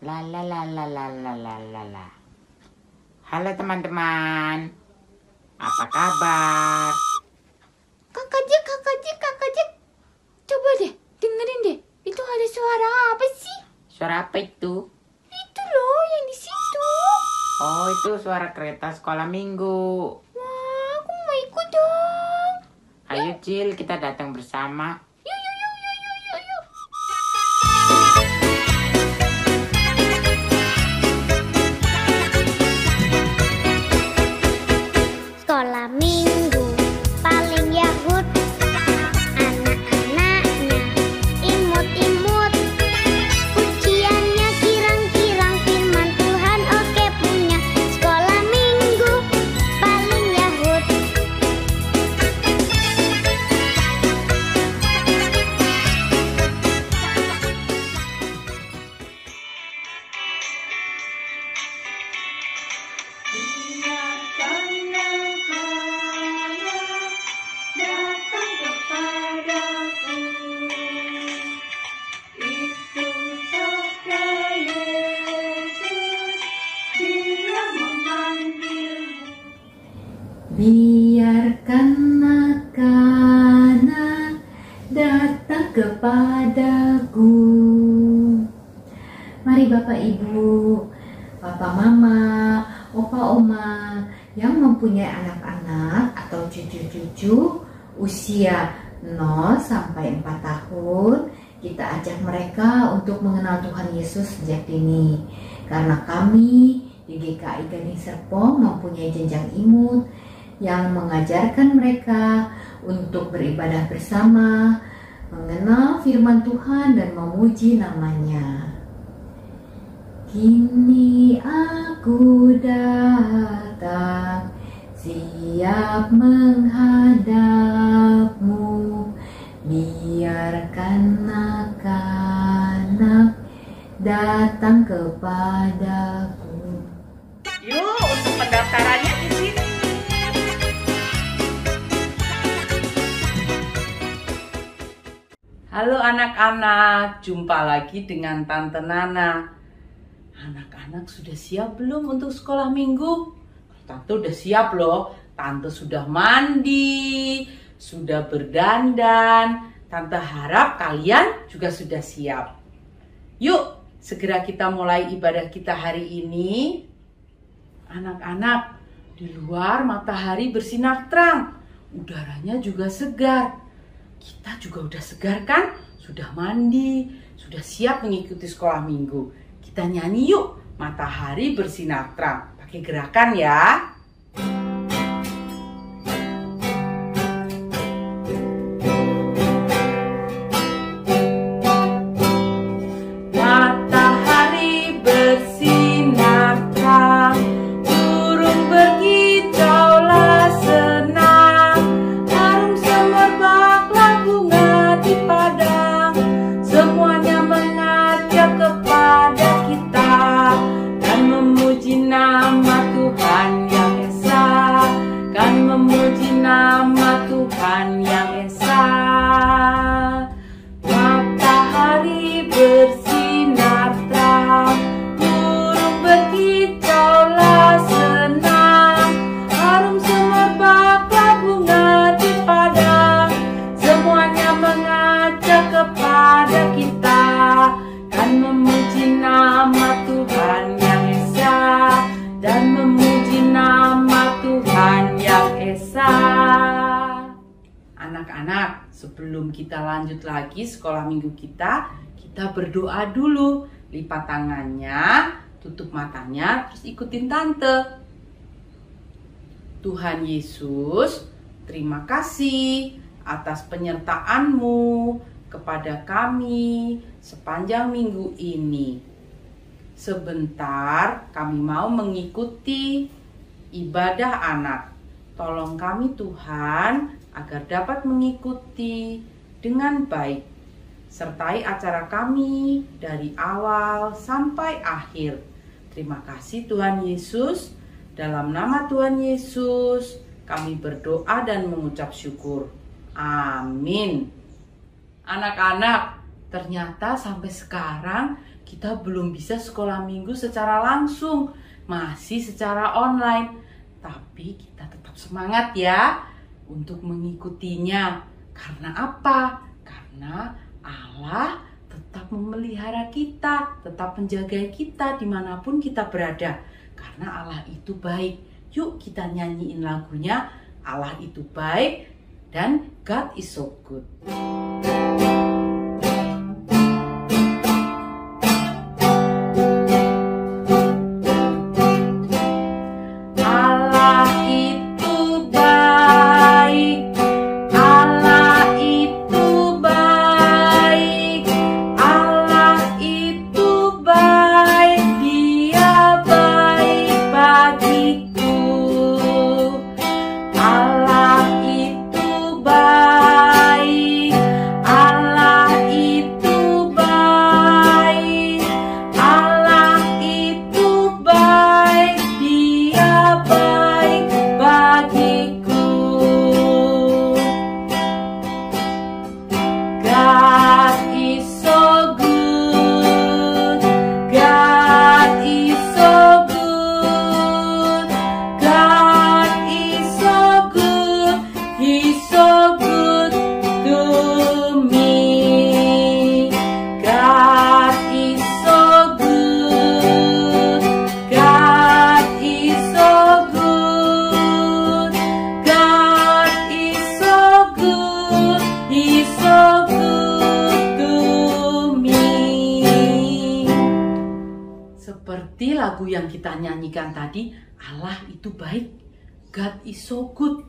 La la la la la la la la la. Halo teman-teman, apa kabar? Kakak Jack. Coba deh, dengerin deh. Itu ada suara apa sih? Suara apa itu? Itu loh, yang di situ. Oh, itu suara kereta sekolah minggu. Wah, aku mau ikut dong. Ayo Cil, kita datang bersama. Yuk. Sekolah minggu paling Yahud, anak-anaknya imut-imut, pujiannya kirang-kirang firman Tuhan oke punya. Sekolah minggu paling Yahud. Biarkan anak-anak datang kepadaku. Mari Bapak Ibu, Papa Mama, Opa Oma yang mempunyai anak-anak atau cucu-cucu usia 0 sampai 4 tahun, kita ajak mereka untuk mengenal Tuhan Yesus sejak dini. Karena kami di GKI Gading Serpong mempunyai jenjang imut yang mengajarkan mereka untuk beribadah bersama, mengenal firman Tuhan dan memuji namanya. Kini aku datang, siap menghadapmu. Biarkan anak-anak datang kepadaku. Yuk, untuk pendaftarannya di sini. Halo anak-anak, jumpa lagi dengan Tante Nana. Anak-anak sudah siap belum untuk sekolah minggu? Tante udah siap loh. Tante sudah mandi, sudah berdandan. Tante harap kalian juga sudah siap. Yuk, segera kita mulai ibadah kita hari ini. Anak-anak, di luar matahari bersinar terang. Udaranya juga segar. Kita juga udah segar kan? Sudah mandi, sudah siap mengikuti sekolah minggu. Kita nyanyi yuk, matahari bersinar terang. Pakai gerakan ya. Matahari bersinar terang, burung berkicaulah senang, harum semerbaklah bunga di padang, semuanya mengajak kepada kita dan memuji nama Tuhan yang esa, kan memuji nama Tuhan yang esa. Matahari bersinar terang, burung berkicaulah senang, harum semerbaklah bunga di padang, semuanya mengajak kepada kita kan memuji nama Tuhan yang esa, dan memuji nama Tuhan yang esa. Anak-anak, sebelum kita lanjut lagi sekolah minggu kita berdoa dulu. Lipat tangannya, tutup matanya, terus ikutin Tante. Tuhan Yesus, terima kasih atas penyertaan-Mu kepada kami sepanjang minggu ini. Sebentar kami mau mengikuti ibadah anak. Tolong kami Tuhan agar dapat mengikuti dengan baik. Sertai acara kami dari awal sampai akhir. Terima kasih Tuhan Yesus. Dalam nama Tuhan Yesus kami berdoa dan mengucap syukur. Amin. Anak-anak, ternyata sampai sekarang kita belum bisa sekolah minggu secara langsung, masih secara online. Tapi kita tetap semangat ya untuk mengikutinya. Karena apa? Karena Allah tetap memelihara kita, tetap menjaga kita dimanapun kita berada. Karena Allah itu baik. Yuk kita nyanyiin lagunya, Allah itu baik dan God is so good. Seperti lagu yang kita nyanyikan tadi, Allah itu baik, God is so good.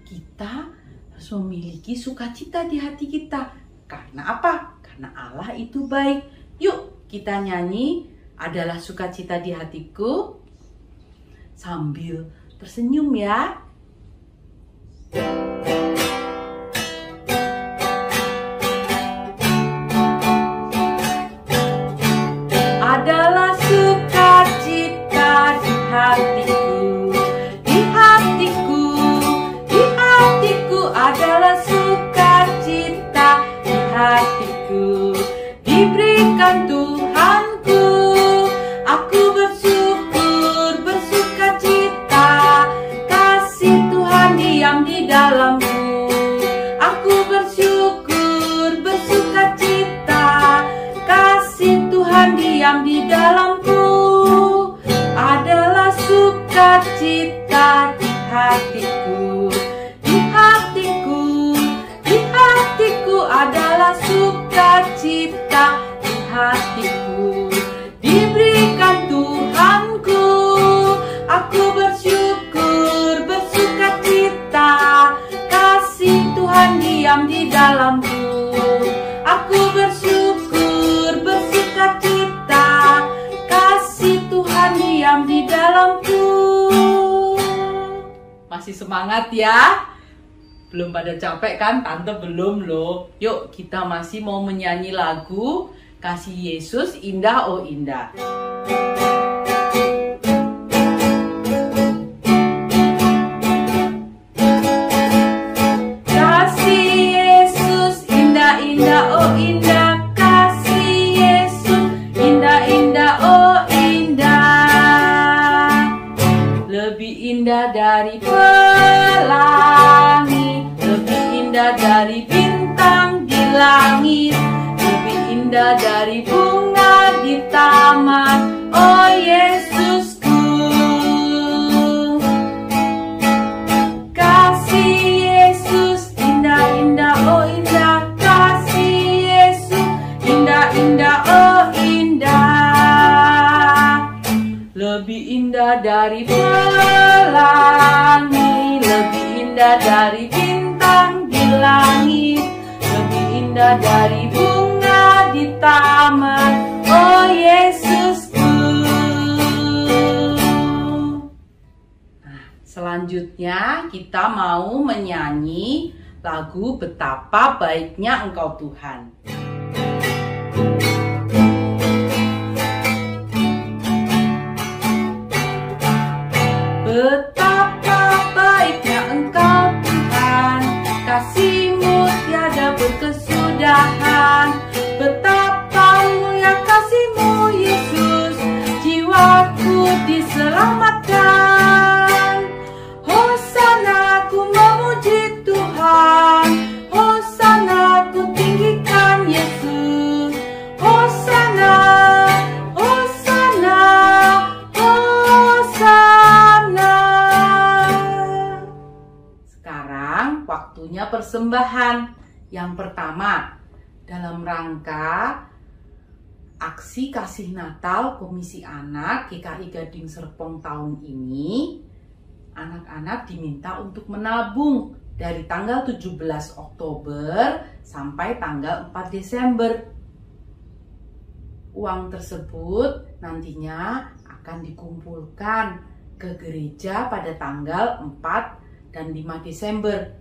Kita harus memiliki sukacita di hati kita. Karena apa? Karena Allah itu baik. Yuk kita nyanyi, adalah sukacita di hatiku, sambil tersenyum ya. Adalah sukacita di hatiku, di hatiku, di hatiku, adalah sukacita di hatiku, diberikan Tuhanku. Aku bersyukur, bersukacita, kasih Tuhan diam di dalamku. Aku bersyukur, bersukacita, kasih Tuhan diam di dalamku. Adalah sukacita di hatiku, di hatiku, di hatiku, adalah sukacita di hatiku, diberikan Tuhanku. Aku bersyukur, bersukacita, kasih Tuhan diam di dalamku. Aku bersyukur, bersukacita, kasih Tuhan diam di dalamku. Masih semangat ya? Belum pada capek kan? Tante belum loh. Yuk kita masih mau menyanyi lagu Kasih Yesus Indah Oh Indah. Kasih Yesus indah indah oh indah, kasih Yesus indah indah oh indah, lebih indah dari pelangi, lebih indah dari bintang di langit, lebih indah dari bunga di taman. Oh Yesusku, kasih Yesus indah indah oh indah, kasih Yesus indah indah oh indah, lebih indah dari pelangi, lebih indah dari bintang di langit, lebih indah dari bunga di taman. Oh Yesusku. Nah, selanjutnya kita mau menyanyi lagu Betapa Baiknya Engkau Tuhan. Betapa baiknya Engkau Tuhan, kasih-Mu tiada berkesudahan. Betapa persembahan. Yang pertama, dalam rangka aksi kasih Natal Komisi Anak GKI Gading Serpong tahun ini, anak-anak diminta untuk menabung dari tanggal 17 Oktober sampai tanggal 4 Desember. Uang tersebut nantinya akan dikumpulkan ke gereja pada tanggal 4 dan 5 Desember.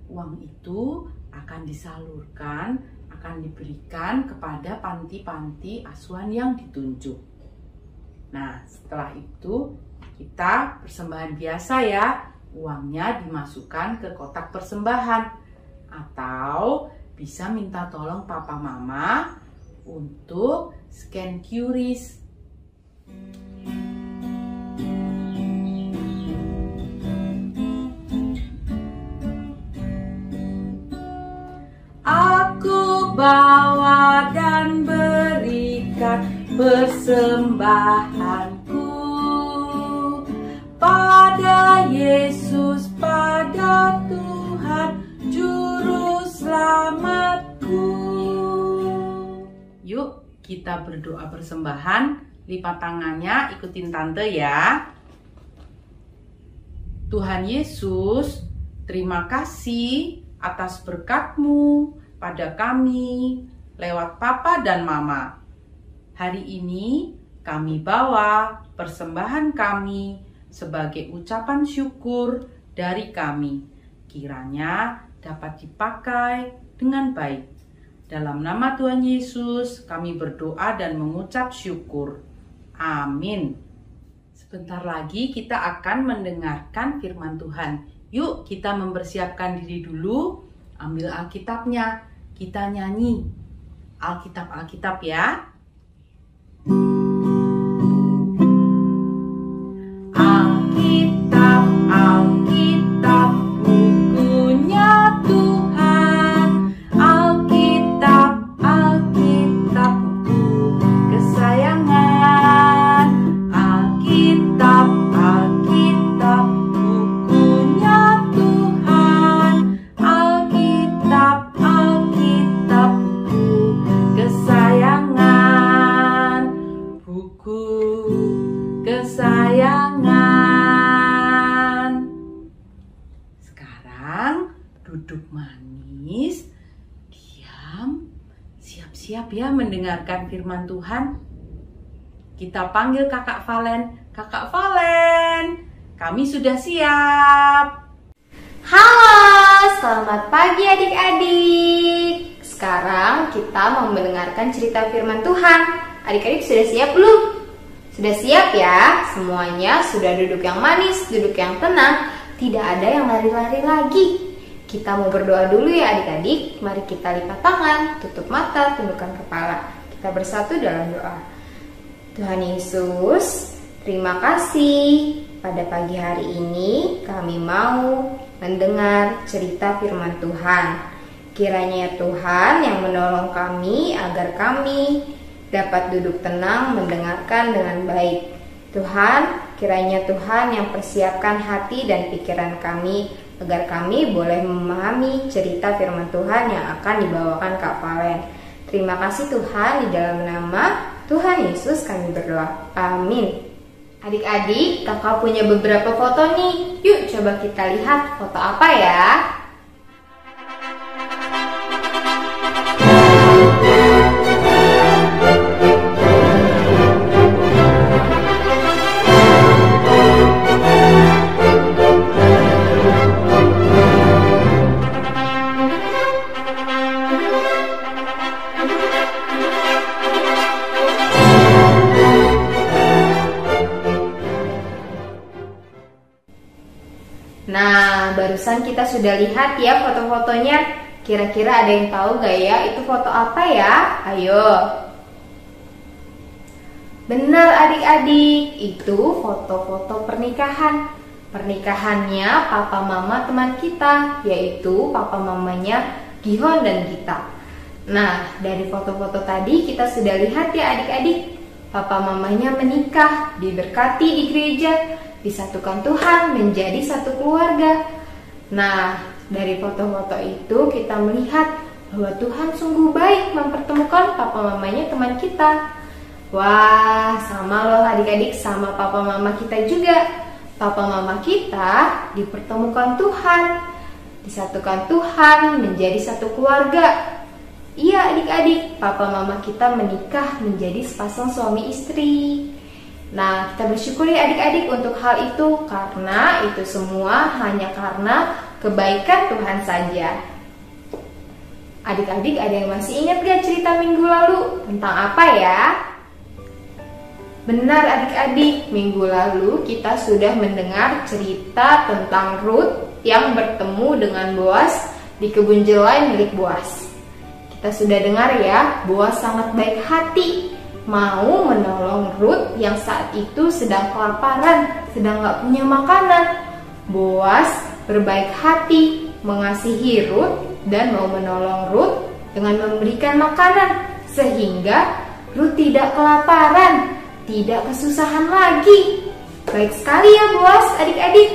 Uang itu akan disalurkan, akan diberikan kepada panti-panti asuhan yang ditunjuk. Nah, setelah itu kita persembahan biasa ya, uangnya dimasukkan ke kotak persembahan. Atau bisa minta tolong papa mama untuk scan QRIS. Aku bawa dan berikan persembahanku pada Yesus, pada Tuhan Juru Selamatku. Yuk kita berdoa persembahan. Lipat tangannya, ikutin tante ya. Tuhan Yesus, terima kasih atas berkat-Mu pada kami lewat Papa dan Mama. Hari ini kami bawa persembahan kami sebagai ucapan syukur dari kami. Kiranya dapat dipakai dengan baik. Dalam nama Tuhan Yesus kami berdoa dan mengucap syukur. Amin. Sebentar lagi kita akan mendengarkan firman Tuhan. Yuk kita mempersiapkan diri dulu. Ambil Alkitabnya. Kita nyanyi Alkitab ya. Alkitab, Alkitab, bukunya Tuhan. Alkitab, Alkitab, buku kesayangan. Alkitab, Alkitab, bukunya Tuhan. Alkitab, Alkitab, buku kesayangan. Buku kesayangan. Sekarang duduk manis, diam, siap-siap ya mendengarkan firman Tuhan. Kita panggil Kakak Valen. Kakak Valen, kami sudah siap. Halo, selamat pagi adik-adik. Sekarang kita mau mendengarkan cerita firman Tuhan. Adik-adik sudah siap belum? Sudah siap ya? Semuanya sudah duduk yang manis, duduk yang tenang. Tidak ada yang lari-lari lagi. Kita mau berdoa dulu ya adik-adik. Mari kita lipat tangan, tutup mata, tundukkan kepala. Kita bersatu dalam doa. Tuhan Yesus, terima kasih. Pada pagi hari ini kami mau mendengar cerita firman Tuhan. Kiranya Tuhan yang menolong kami agar kami dapat duduk tenang mendengarkan dengan baik. Tuhan, kiranya Tuhan yang persiapkan hati dan pikiran kami agar kami boleh memahami cerita firman Tuhan yang akan dibawakan Kak Valen. Terima kasih Tuhan, di dalam nama Tuhan Yesus kami berdoa. Amin. Adik-adik, kakak punya beberapa foto nih. Yuk coba kita lihat foto apa ya. Nah, barusan kita sudah lihat ya foto-fotonya. Kira-kira ada yang tahu gak ya itu foto apa ya? Ayo. Benar adik-adik, itu foto-foto pernikahan. Pernikahannya papa mama teman kita, yaitu papa mamanya Gihon dan Gita. Nah, dari foto-foto tadi kita sudah lihat ya adik-adik, papa mamanya menikah, diberkati di gereja, disatukan Tuhan menjadi satu keluarga. Nah, dari foto-foto itu kita melihat bahwa Tuhan sungguh baik mempertemukan papa mamanya teman kita. Wah, sama loh adik-adik, sama papa mama kita juga. Papa mama kita dipertemukan Tuhan, disatukan Tuhan menjadi satu keluarga. Iya adik-adik, papa mama kita menikah menjadi sepasang suami istri. Nah, kita bersyukur ya adik-adik untuk hal itu, karena itu semua hanya karena kebaikan Tuhan saja. Adik-adik ada yang masih ingat gak cerita minggu lalu? Tentang apa ya? Benar adik-adik, minggu lalu kita sudah mendengar cerita tentang Ruth yang bertemu dengan Boas di kebun jelai milik Boas. Kita sudah dengar ya, Boas sangat baik hati, mau menolong Ruth yang saat itu sedang kelaparan, sedang gak punya makanan. Boas berbaik hati, mengasihi Ruth dan mau menolong Ruth dengan memberikan makanan, sehingga Ruth tidak kelaparan, tidak kesusahan lagi. Baik sekali ya Boas adik-adik.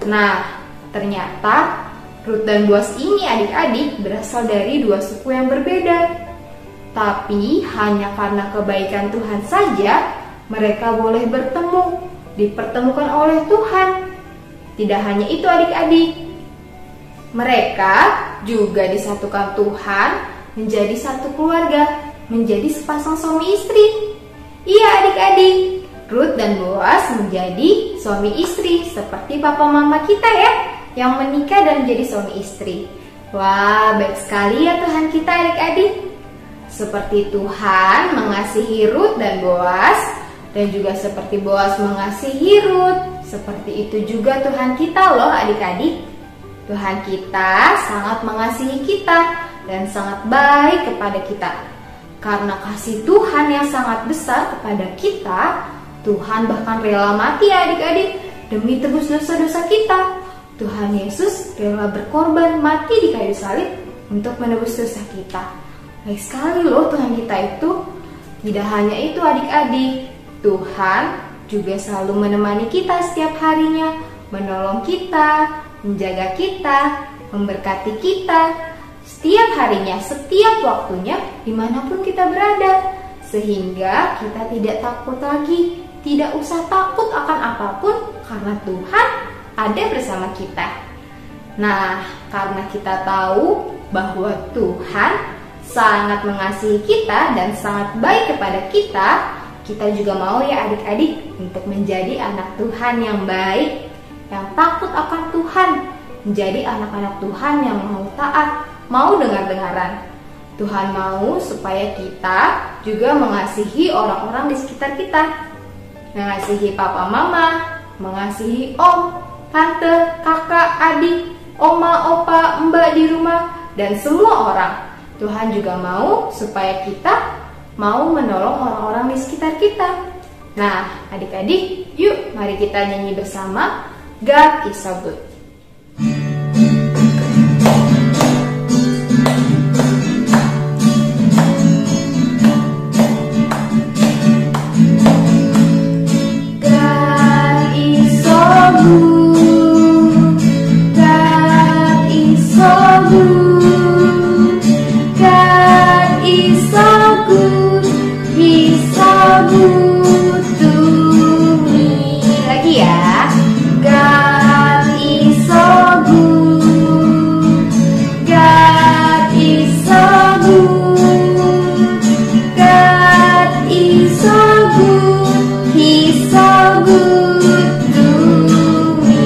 Nah, ternyata Ruth dan Boas ini adik-adik berasal dari dua suku yang berbeda. Tapi hanya karena kebaikan Tuhan saja mereka boleh bertemu, dipertemukan oleh Tuhan. Tidak hanya itu adik-adik, mereka juga disatukan Tuhan menjadi satu keluarga, menjadi sepasang suami istri. Iya adik-adik, Ruth dan Boas menjadi suami istri seperti papa mama kita ya, yang menikah dan menjadi suami istri. Wah, baik sekali ya Tuhan kita adik-adik. Seperti Tuhan mengasihi Ruth dan Boas, dan juga seperti Boas mengasihi Ruth, seperti itu juga Tuhan kita loh adik-adik. Tuhan kita sangat mengasihi kita dan sangat baik kepada kita. Karena kasih Tuhan yang sangat besar kepada kita, Tuhan bahkan rela mati ya adik-adik demi tebus dosa-dosa kita. Tuhan Yesus rela berkorban mati di kayu salib untuk menebus dosa kita. Baik sekali loh Tuhan kita itu. Tidak hanya itu adik-adik, Tuhan juga selalu menemani kita setiap harinya, menolong kita, menjaga kita, memberkati kita setiap harinya, setiap waktunya, dimanapun kita berada. Sehingga kita tidak takut lagi, tidak usah takut akan apapun, karena Tuhan ada bersama kita. Nah, karena kita tahu bahwa Tuhan sangat mengasihi kita dan sangat baik kepada kita, kita juga mau ya adik-adik untuk menjadi anak Tuhan yang baik, yang takut akan Tuhan, menjadi anak-anak Tuhan yang mau taat, mau dengar-dengaran. Tuhan mau supaya kita juga mengasihi orang-orang di sekitar kita, mengasihi papa mama, mengasihi om, tante, kakak, adik, oma, opa, mbak di rumah, dan semua orang. Tuhan juga mau supaya kita mau menolong orang-orang di sekitar kita. Nah, adik-adik, yuk mari kita nyanyi bersama God is so good. God is so good. God is so good. God is so good. He's so good to me. Lagi ya. God is so good. God is so good. God is so good. He's so good to me.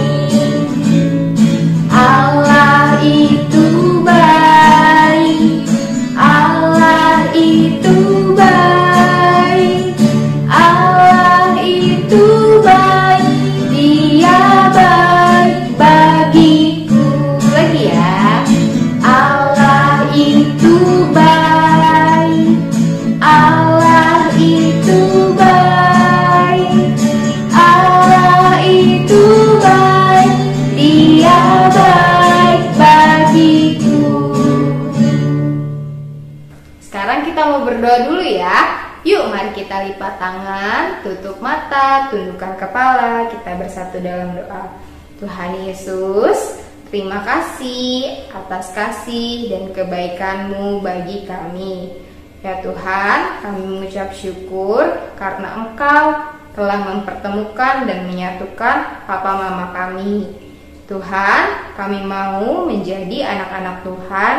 Allah itu baik. Allah itu baik. Allah itu baik. Dia baik bagiku. Lagi ya. Allah itu baik. Allah itu baik. Allah itu baik. Dia baik bagiku. Sekarang kita mau berdoa dulu ya. Yuk mari kita lipat tangan, tutup mata, tundukkan kepala, kita bersatu dalam doa. Tuhan Yesus, Terima kasih atas kasih dan kebaikan-Mu bagi kami. Ya Tuhan, kami mengucap syukur karena Engkau telah mempertemukan dan menyatukan papa mama kami. Tuhan, kami mau menjadi anak-anak Tuhan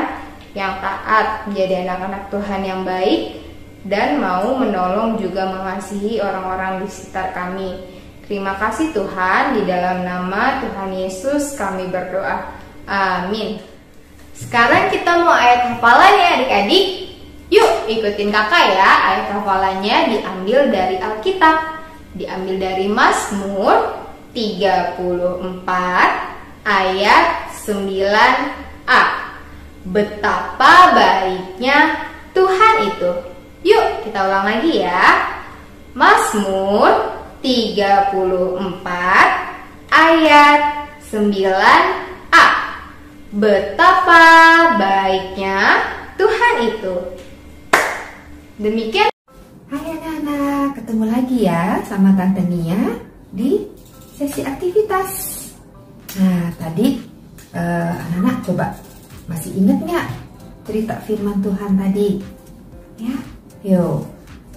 yang taat, menjadi anak-anak Tuhan yang baik, dan mau menolong juga mengasihi orang-orang di sekitar kami. Terima kasih Tuhan, di dalam nama Tuhan Yesus kami berdoa. Amin. Sekarang kita mau ayat hafalan ya adik-adik. Yuk ikutin kakak ya, ayat hafalannya diambil dari Alkitab. Diambil dari Mazmur 34 ayat 9a. Betapa baiknya Tuhan itu. Yuk kita ulang lagi ya. Mazmur 34 ayat 9a. Betapa baiknya Tuhan itu. Demikian. Hai anak-anak, ketemu lagi ya sama Tante Nia di sesi aktivitas. Nah tadi anak-anak coba masih ingat nggak cerita firman Tuhan tadi? Ya, yuk,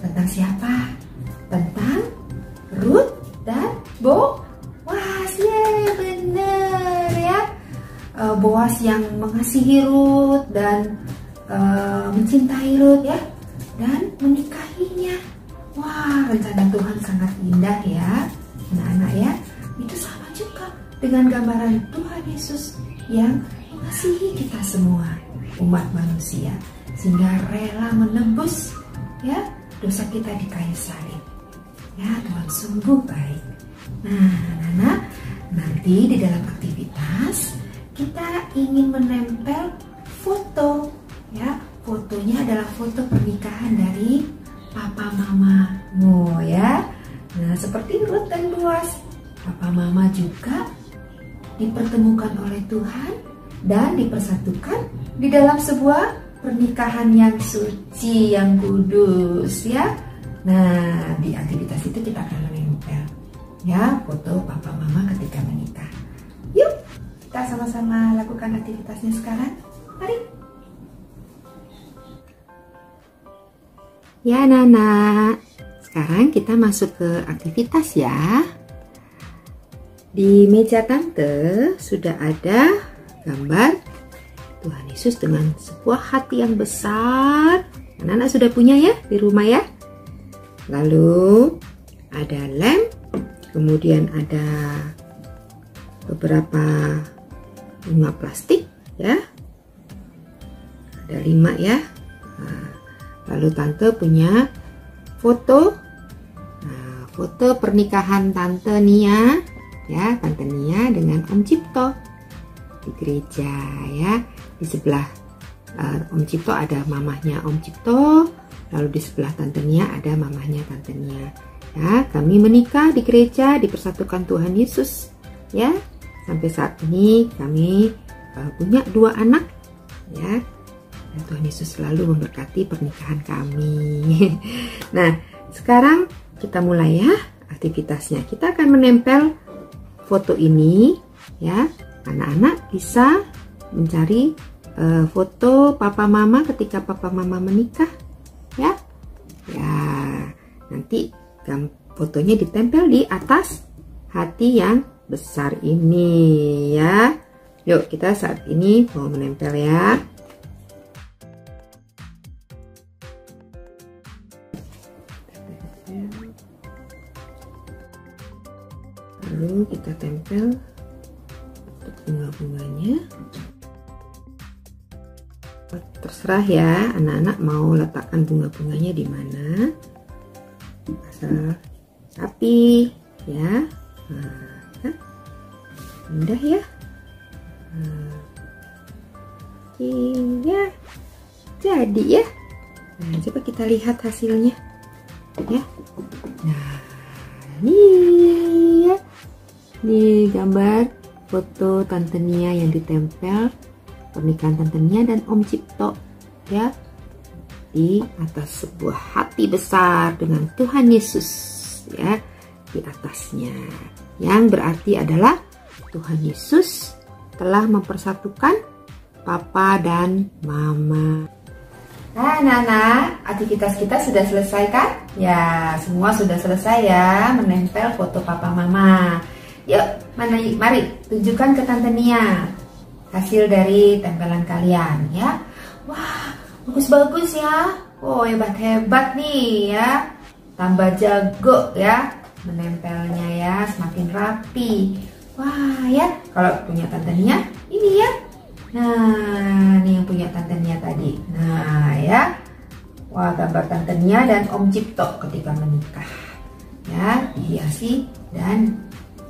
tentang siapa? Tentang Ruth dan Boas. Yeay, bener ya. Boas yang mengasihi Ruth dan mencintai Ruth ya, dan menikahinya. Wah, rencana Tuhan sangat indah ya, anak-anak ya. Itu sama juga dengan gambaran Tuhan Yesus yang mengasihi kita semua, umat manusia, sehingga rela menebus ya dosa kita di kayu salib. Ya, Tuhan sungguh baik. Nah, anak-anak, nanti di dalam aktivitas kita ingin menempel foto ya. Fotonya adalah foto pernikahan dari papa mamamu ya. Nah, seperti Ruth dan Boas, papa mama juga dipertemukan oleh Tuhan dan dipersatukan di dalam sebuah pernikahan yang suci, yang kudus ya. Nah, di aktivitas itu kita akan menempel ya foto papa mama ketika menikah. Yuk, kita sama-sama lakukan aktivitasnya sekarang. Mari. Ya anak-anak, sekarang kita masuk ke aktivitas ya. Di meja tante sudah ada gambar Tuhan Yesus dengan sebuah hati yang besar. Anak-anak sudah punya ya di rumah ya. Lalu ada lem, kemudian ada beberapa bunga plastik ya. Ada 5 ya. Nah, lalu tante punya foto, nah, foto pernikahan tante Nia ya, tante Nia dengan Om Cipto di gereja ya. Di sebelah Om Cipto ada mamahnya Om Cipto, lalu di sebelah tante Nia ada mamahnya tante Nia ya. Kami menikah di gereja, dipersatukan Tuhan Yesus ya. Sampai saat ini kami punya 2 anak ya. Dan Tuhan Yesus selalu memberkati pernikahan kami. Nah, sekarang kita mulai ya aktivitasnya. Kita akan menempel foto ini ya. Anak-anak bisa mencari foto papa mama ketika papa mama menikah ya. Ya, nanti fotonya ditempel di atas hati yang besar ini ya. Yuk, kita saat ini mau menempel ya. Lalu kita tempel untuk bunga-bunganya. Terserah ya anak-anak mau letakkan bunga-bunganya di mana, asal rapi ya. Nah, mudah ya. Ya, jadi ya. Nah, coba kita lihat hasilnya ya. Nah, ini ya. Ini gambar foto Tante Nia yang ditempel pernikahan Tante Nia dan Om Cipto ya, di atas sebuah hati besar dengan Tuhan Yesus ya di atasnya, yang berarti adalah Tuhan Yesus telah mempersatukan Papa dan Mama. Nah, anak-anak, aktivitas kita sudah selesai kan? Ya, semua sudah selesai ya, menempel foto Papa Mama. Yuk, mari tunjukkan ke Tante Nia hasil dari tempelan kalian ya. Wah, bagus-bagus ya. Oh, hebat-hebat nih ya. Tambah jago ya menempelnya ya, semakin rapi. Wah ya, kalau punya Tante Nia ini ya. Nah, ini yang punya Tante Nia tadi. Nah ya, wah gambar Tante Nia dan Om Cipto ketika menikah. Ya, dihiasi dan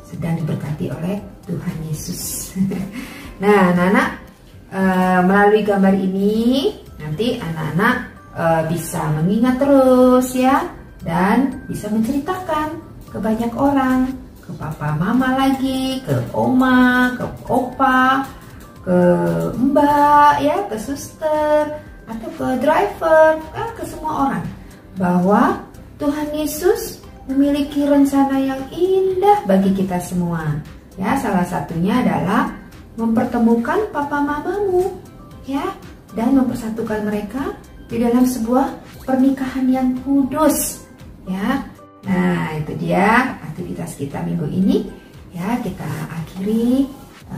sedang diberkati oleh Tuhan Yesus. Nah, anak-anak, melalui gambar ini nanti anak-anak bisa mengingat terus ya, dan bisa menceritakan ke banyak orang, ke papa mama lagi, ke oma, ke opa, ke mbak ya, ke suster, atau ke driver, ke semua orang, bahwa Tuhan Yesus memiliki rencana yang indah bagi kita semua. Ya, salah satunya adalah mempertemukan papa mamamu ya, dan mempersatukan mereka di dalam sebuah pernikahan yang kudus ya. Nah, itu dia aktivitas kita minggu ini ya. Kita akhiri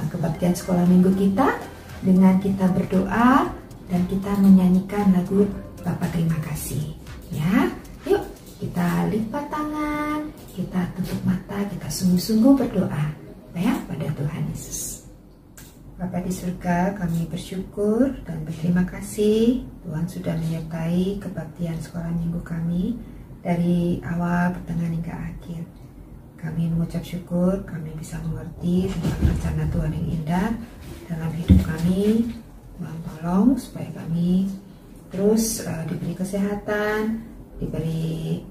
kebaktian sekolah minggu kita dengan kita berdoa dan kita menyanyikan lagu Bapa Terima Kasih ya. Yuk, kita lipat tangan, kita tutup mata, kita sungguh-sungguh berdoa ya pada Tuhan Yesus. Bapa di surga, kami bersyukur dan berterima kasih Tuhan sudah menyertai kebaktian sekolah minggu kami dari awal, pertengahan hingga akhir. Kami mengucap syukur, kami bisa mengerti tentang rencana Tuhan yang indah dalam hidup kami. Tuhan tolong supaya kami terus diberi kesehatan, diberi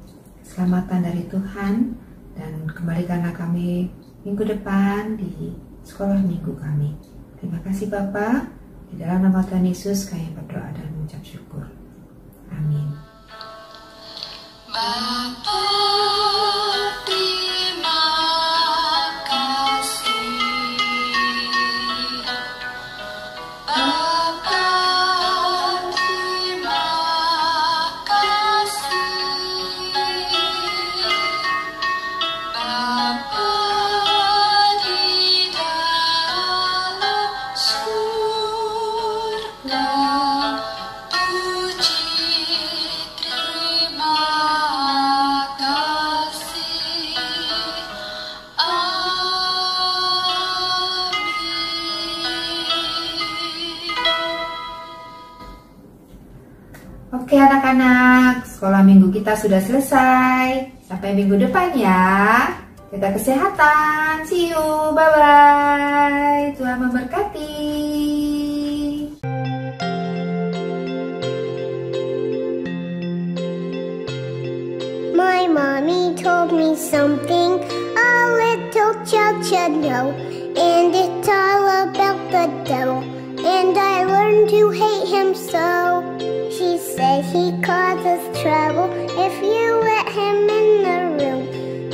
keselamatan dari Tuhan, dan kembalikanlah kami minggu depan di sekolah minggu kami. Terima kasih Bapa, di dalam nama Tuhan Yesus kami berdoa dan mengucap syukur. Amin. Bapa, terima kasih. Bapa, terima kasih. Bapa di dalam surga, puji terima kasih. Oke anak-anak, sekolah minggu kita sudah selesai. Sampai minggu depan ya. Jaga kesehatan. See you. Bye-bye. Tuhan memberkati. My mommy told me something a little child should know, and it's all about the devil, and I learned to hate him so. She said he causes trouble if you let him in the room,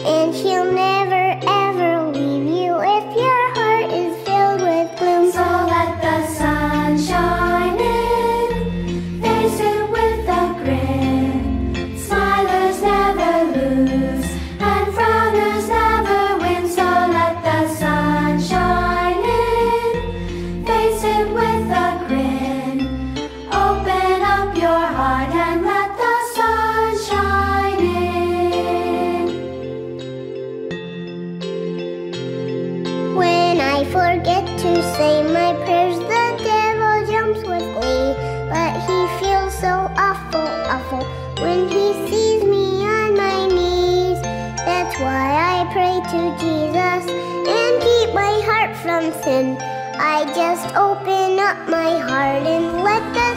and he'll never ever leave you if your heart is filled with gloom. So let the sun shine in, face it with a grin. Smilers never lose, and frowners never win. So let the sun shine in, face it with a grin. Open up your heart and let the sun shine in. When I forget to say my prayers, the devil jumps with glee. But he feels so awful, awful when he sees me on my knees. That's why I pray to Jesus and keep my heart from sin. I just open up my heart and let the